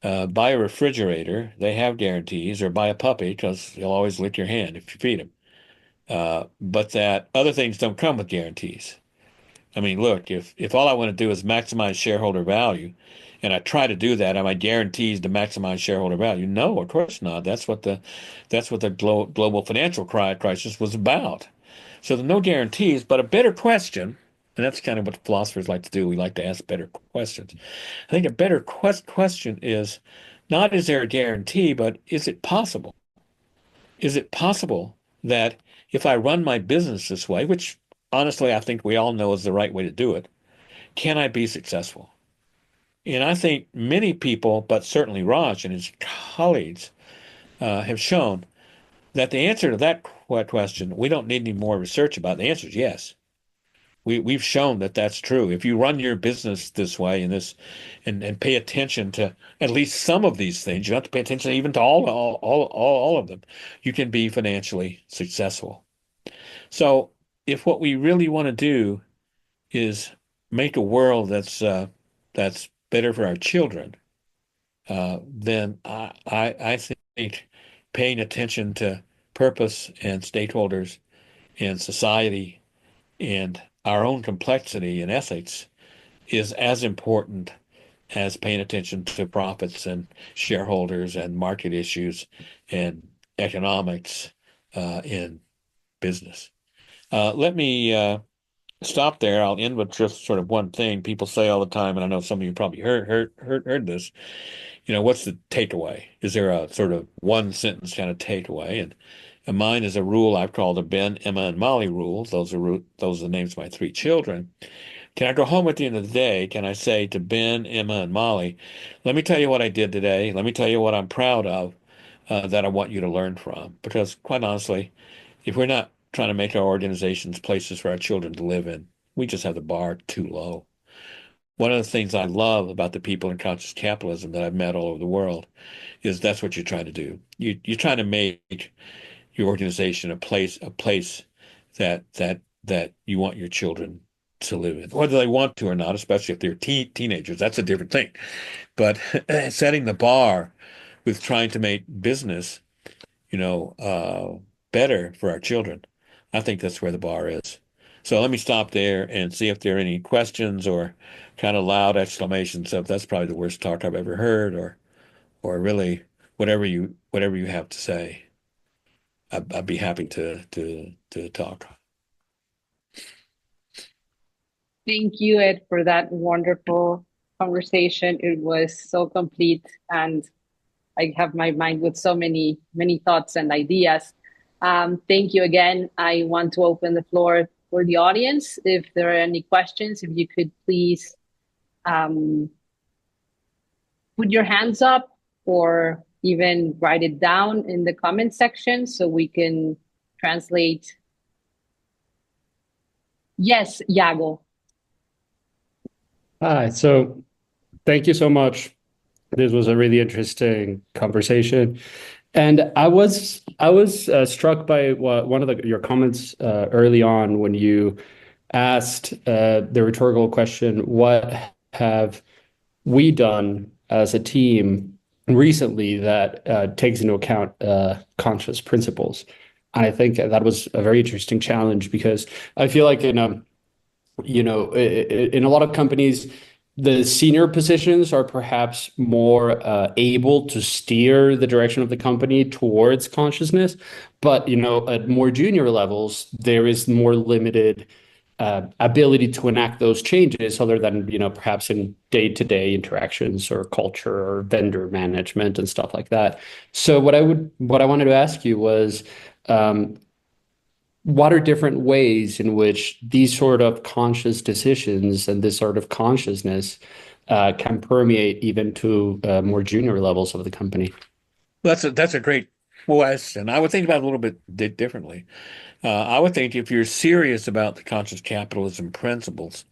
buy a refrigerator. They have guarantees, or buy a puppy because they'll always lick your hand if you feed them. But that other things don't come with guarantees. I mean, look, if all I want to do is maximize shareholder value, and I try to do that, am I guaranteed to maximize shareholder value? No, of course not. That's what the global financial crisis was about. So there are no guarantees, but a better question, and that's kind of what philosophers like to do. We like to ask better questions. I think a better question is not is there a guarantee, but is it possible? Is it possible that if I run my business this way, which honestly I think we all know is the right way to do it, can I be successful? And I think many people, but certainly Raj and his colleagues, have shown that the answer to that question, we don't need any more research about. The answer is yes. We've shown that that's true. If you run your business this way and pay attention to at least some of these things, you don't have to pay attention even to all of them. You can be financially successful. So if what we really want to do is make a world that's better for our children, then I think paying attention to purpose and stakeholders and society and our own complexity and ethics is as important as paying attention to profits and shareholders and market issues and economics in business. Let me stop there. I'll end with just sort of one thing. People say all the time, and I know some of you probably heard this. What's the takeaway? Is there a sort of one sentence kind of takeaway? And mine is a rule I've called the Ben, Emma, and Molly rule. Those are the names of my three children. Can I go home at the end of the day? Can I say to Ben, Emma, and Molly, let me tell you what I did today. Let me tell you what I'm proud of that I want you to learn from. Because quite honestly, if we're not trying to make our organizations places for our children to live in, we just have the bar too low. One of the things I love about the people in conscious capitalism that I've met all over the world is that's what you're trying to do. You're trying to make your organization a place that you want your children to live in, whether they want to or not, especially if they're teenagers. That's a different thing. But setting the bar with trying to make business, better for our children, I think that's where the bar is. So let me stop there and see if there are any questions or kind of loud exclamations of "That's probably the worst talk I've ever heard," or really whatever you have to say. I'd be happy to talk. Thank you, Ed, for that wonderful conversation. It was so complete, and I have my mind with so many thoughts and ideas. Thank you again. I want to open the floor for the audience. If there are any questions, if you could please put your hands up or even write it down in the comment section so we can translate. Yes, Yago. Hi, so thank you so much. This was a really interesting conversation. And I was struck by one of your comments early on when you asked the rhetorical question, what have we done as a team recently that takes into account conscious principles? And I think that was a very interesting challenge because I feel like in a lot of companies, the senior positions are perhaps more able to steer the direction of the company towards consciousness. But, at more junior levels, there is more limited ability to enact those changes other than, perhaps in day-to-day interactions or culture or vendor management and stuff like that. So what I wanted to ask you was, what are different ways in which these sort of conscious decisions and this sort of consciousness can permeate even to more junior levels of the company? That's a great question. I would think about it a little bit differently. I would think if you're serious about the conscious capitalism principles,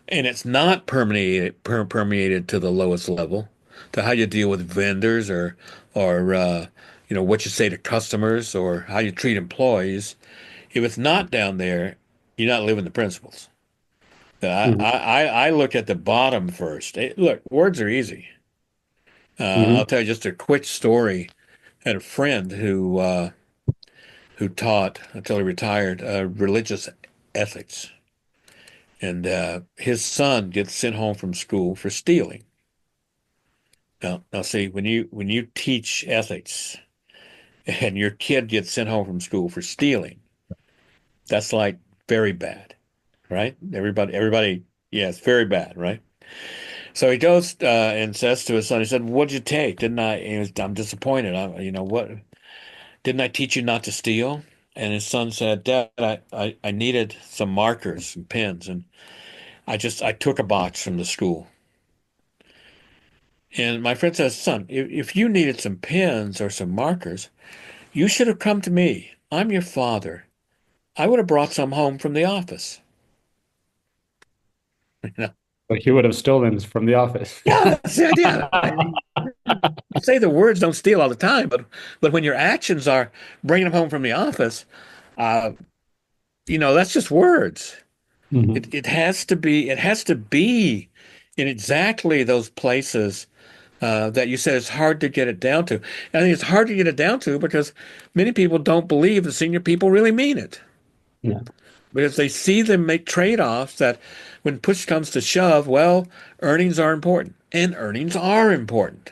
and it's not permeated to the lowest level, to how you deal with vendors or what you say to customers or how you treat employees. If it's not down there, you're not living the principles. Mhm. I look at the bottom first. Look, words are easy. I'll Mhm. tell you just a quick story. I had a friend who taught until he retired religious ethics, and his son gets sent home from school for stealing. Now, see, when you teach ethics, and your kid gets sent home from school for stealing, that's like very bad, right? Everybody, yeah, it's very bad, right? So he goes and says to his son, he said, "What'd you take? Didn't I? I'm disappointed. What? Didn't I teach you not to steal?" And his son said, "Dad, I needed some markers and pens, and I took a box from the school." And my friend says, "Son, if you needed some pens or some markers, you should have come to me. I'm your father. I would have brought some home from the office." You know? Like he would have stolen from the office. Yeah, that's the idea. You say the words don't steal all the time, but when your actions are bringing them home from the office, uh, that's just words. Mhm. It has to be in exactly those places that you said it's hard to get it down to. I think it's hard to get it down to because many people don't believe the senior people really mean it. Yeah. Because they see them make trade-offs that when push comes to shove, well, earnings are important, and earnings are important.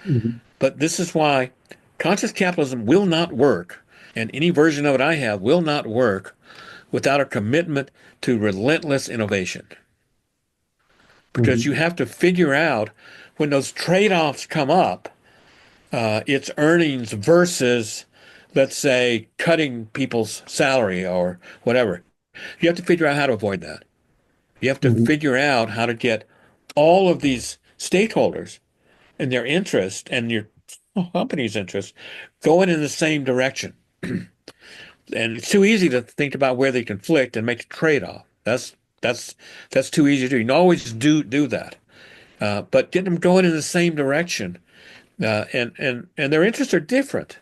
Mhm. But this is why conscious capitalism will not work, and any version of it I have will not work without a commitment to relentless innovation. Because Mhm. you have to figure out when those trade-offs come up, it's earnings versus, let's say, cutting people's salary or whatever. You have to figure out how to avoid that. You have to Mhm. figure out how to get all of these stakeholders and their interest and your company's interest going in the same direction. And it's too easy to think about where they conflict and make a trade-off. That's that's too easy to do. You can always do that, but get them going in the same direction, and their interests are different.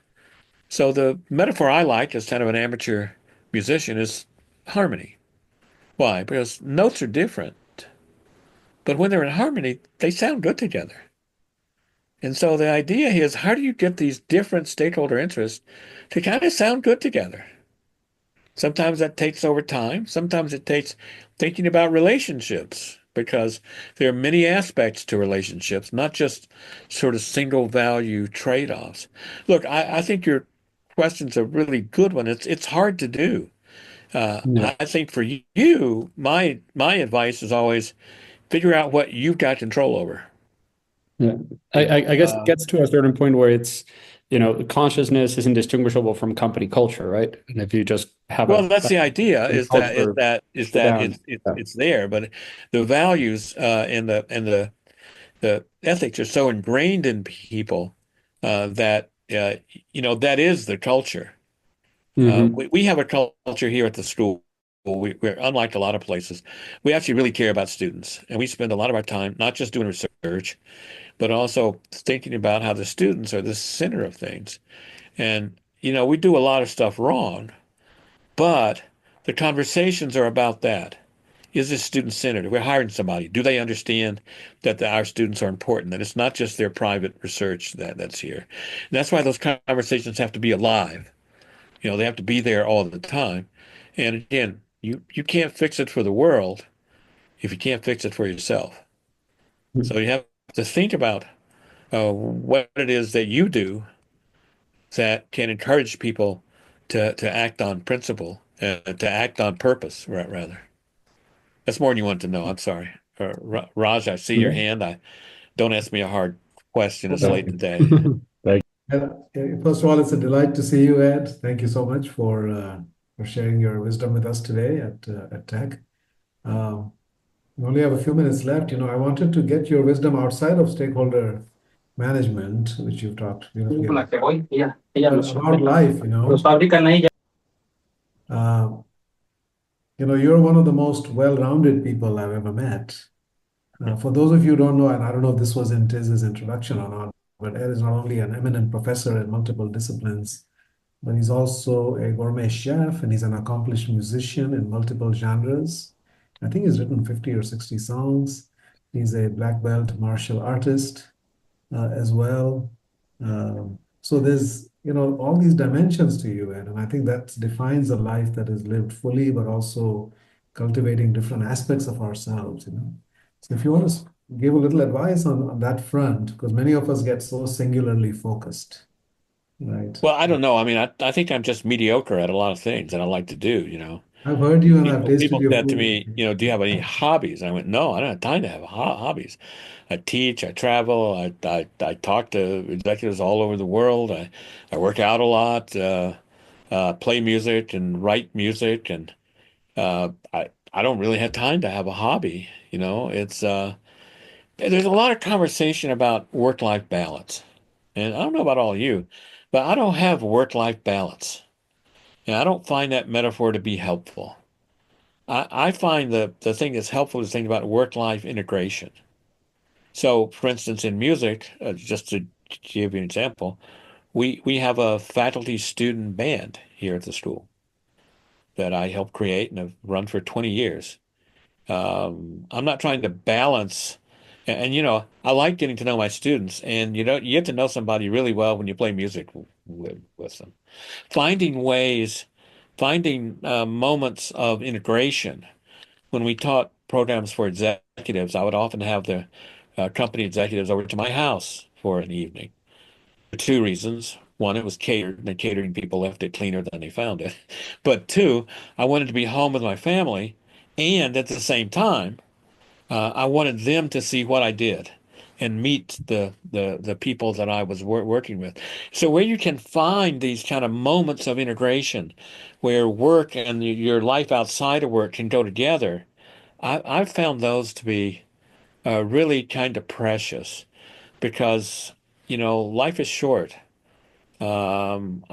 So the metaphor I like as kind of an amateur musician is harmony. Why? Because notes are different, but when they're in harmony, they sound good together. And so the idea is, how do you get these different stakeholder interests to kind of sound good together? Sometimes that takes over time. Sometimes it takes thinking about relationships because there are many aspects to relationships, not just sort of single value trade-offs. Look, I think your question's a really good one. It's hard to do. Yeah. I think for you, my advice is always figure out what you've got control over. Yeah. You I know, guess it gets to a certain point where it's, consciousness is indistinguishable from company culture, right? And if you just have well, that's the idea. a Is that is culture that is go that down. Yeah. it's there, but the values and the ethics are so ingrained in people that that is the culture. Hmm. We have a culture here at the school. We're unlike a lot of places. We actually really care about students, and we spend a lot of our time not just doing research, but also thinking about how the students are the center of things. And we do a lot of stuff wrong, but the conversations are about that. Is this student centered? We're hiring somebody. Do they understand that our students are important? That it's not just their private research that's here. And that's why those conversations have to be alive. They have to be there all the time. And again, you can't fix it for the world if you can't fix it for yourself. So you have to think about what it is that you do that can encourage people to act on principle, to act on purpose, rather. That's more than you want to know. I'm sorry. Raj, I see your Yeah. hand. Don't ask me a hard question. It's Thank late today. you. Yeah, first of all, it's a delight to see you, Ed. Thank you so much for sharing your wisdom with us today at Tech. Um, we only have a few minutes left. I wanted to get your wisdom outside of stakeholder management, which you've talked about life. Uh, you're one of the most well-rounded people I've ever met. For those of you who don't know, and I don't know if this was in Tiz's introduction or not, but Ed is not only an eminent professor in multiple disciplines, but he's also a gourmet chef and he's an accomplished musician in multiple genres. I think he's written 50 or 60 songs. He's a black belt martial artist as well. So there's, all these dimensions to you, Ed, and I think that defines a life that is lived fully, but also cultivating different aspects of ourselves. So if you want to give a little advice on that front, because many of us get so singularly focused, Right. Well, I don't know. I mean, I think I'm just mediocre at a lot of things that I like to do, you know. I've heard you and I've People tasted people your said to food. me, you know, do you have any hobbies? And I went, no, I don't have time to have hobbies. I teach, I travel, I talk to executives all over the world. I work out a lot, play music and write music, and I don't really have time to have a hobby. You know, it's there's a lot of conversation about work-life balance, and I don't know about all of you, but I don't have work-life balance, and I don't find that metaphor to be helpful. I find the thing that's helpful is think about work-life integration. So, for instance, in music, just to give you an example, we have a faculty student band here at the school that I helped create and have run for 20 years. I'm not trying to balance, and, you know, I like getting to know my students, and you know, you get to know somebody really well when you play music with them. Finding ways, finding moments of integration. When we taught programs for executives, I would often have the company executives over to my house for an evening. For two reasons. One, it was catered, and the catering people left it cleaner than they found it. But two, I wanted to be home with my family, and at the same time, I wanted them to see what I did and meet the people that I was working with. So where you can find these kind of moments of integration, where work and your life outside of work can go together, I've found those to be really kind of precious because, you know, life is short. I'm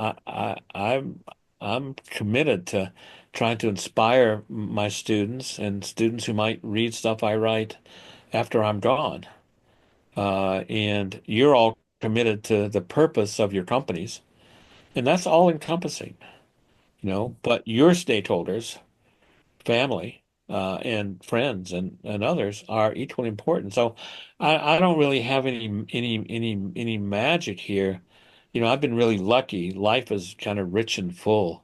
committed to trying to inspire my students and students who might read stuff I write after I'm gone. And you're all committed to the purpose of your companies, and that's all encompassing, you know. But your stakeholders, family, and friends and others are equally important. So I don't really have any magic here. You know, I've been really lucky. Life is kind of rich and full.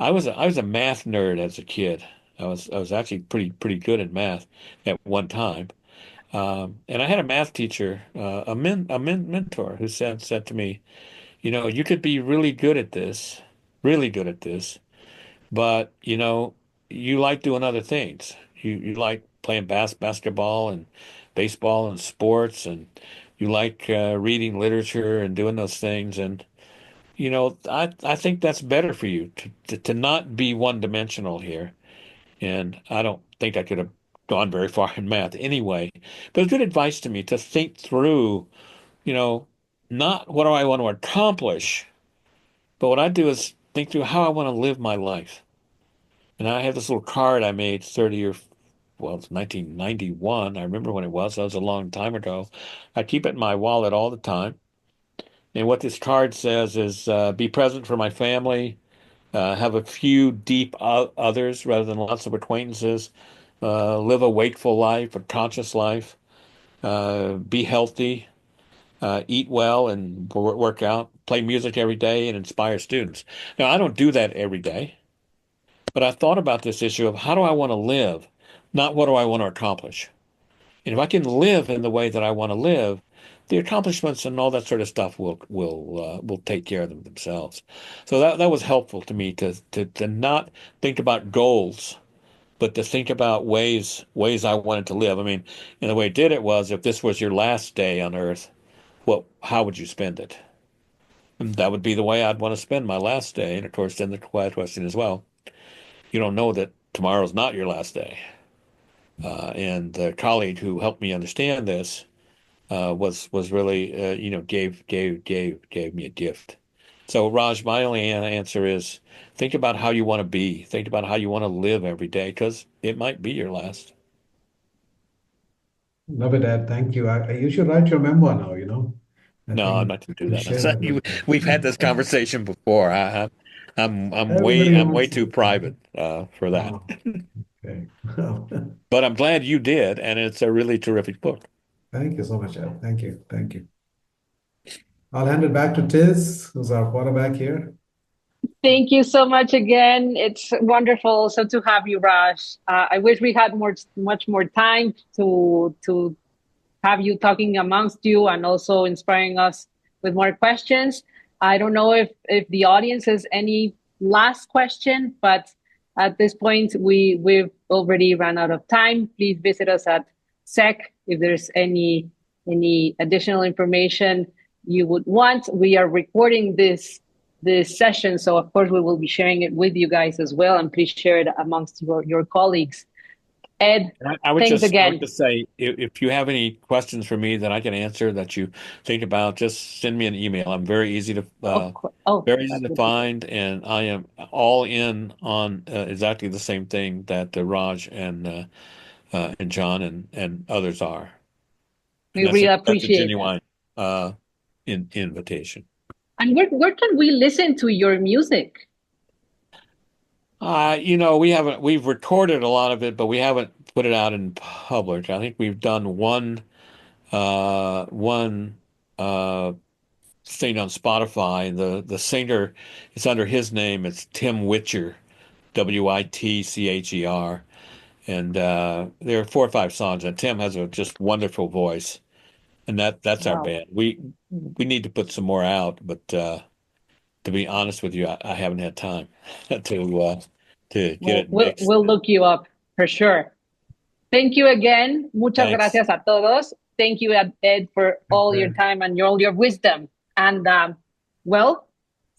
I was a math nerd as a kid. I was actually pretty good at math at one time. And I had a math teacher, a mentor, who said to me, you know, you could be really good at this, but you know, you like doing other things. You like playing basketball and baseball and sports, and you like reading literature and doing those things. And you know, I think that's better for you to not be one dimensional here. And I don't think I could have gone very far in math anyway. But it's good advice to me to think through, you know, not what do I want to accomplish, but what I do is think through how I want to live my life. And I have this little card I made 30 or, well, it's 1991. I remember when it was. That was a long time ago. I keep it in my wallet all the time. And what this card says is be present for my family, have a few deep others rather than lots of acquaintances, live a wakeful life, a conscious life, be healthy, eat well and work out, play music every day, and inspire students. Now, I don't do that every day, but I thought about this issue of how do I want to live, not what do I want to accomplish. And if I can live in the way that I want to live, the accomplishments and all that sort of stuff will take care of themselves. So that was helpful to me to not think about goals, but to think about ways I wanted to live. I mean, and the way I did it was if this was your last day on Earth, well, how would you spend it? And that would be the way I'd want to spend my last day. And of course, then the quiet question as well. You don't know that tomorrow's not your last day. And the colleague who helped me understand this was really you know gave me a gift. So Raj, my only answer is think about how you want to be. Think about how you want to live every day because it might be your last. Love it, Ed. Thank you. You should write your memoir now, you know. I No, I'm think not going to do you that. share that We've had with this conversation before. everybody I'm way wants too to. private for that. Oh, okay. But I'm glad you did, and it's a really terrific book. Thank you so much, Ed. Thank you. Thank you. I'll hand it back to Tiz, who's our quarterback here. Thank you so much again. It's wonderful also to have you, Raj. I wish we had much more time to have you talking amongst you and also inspiring us with more questions. I don't know if the audience has any last question, but at this point, we've already run out of time. Please visit us at SEC if there's any additional information you would want. We are recording this session, so of course we will be sharing it with you guys as well, and please share it amongst your colleagues. Ed, I would thanks again. I would just say, if you have any questions for me that I can answer that you think about, just send me an email. I'm very easy to find, and I am all in on exactly the same thing that Raj and John and others are. We really appreciate that's a genuine invitation. And where can we listen to your music? We've recorded a lot of it, but we haven't put it out in public. I think we've done one thing on Spotify. The singer, it's under his name. It's Tim Witcher, Witcher. And there are 4 or 5 songs, and Tim has a just wonderful voice. And that's our band. We need to put some more out, but to be honest with you, I haven't had time to get it mixed. We'll look you up for sure. Thank you again. Muchas gracias a todos. Thank you, Ed, for all your time and all your wisdom. And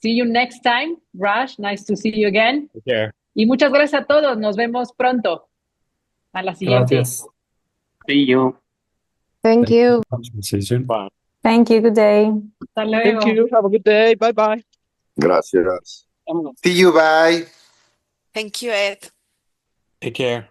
see you next time. Raj, nice to see you again. Take care. Y muchas gracias a todos. Nos vemos pronto. A la siguiente. Gracias. See you. Thank you. See you soon. Bye. Thank you. Good day. Hasta luego. Thank you. Have a good day. Bye-bye. Gracias. See you. Bye. Thank you, Ed. Take care.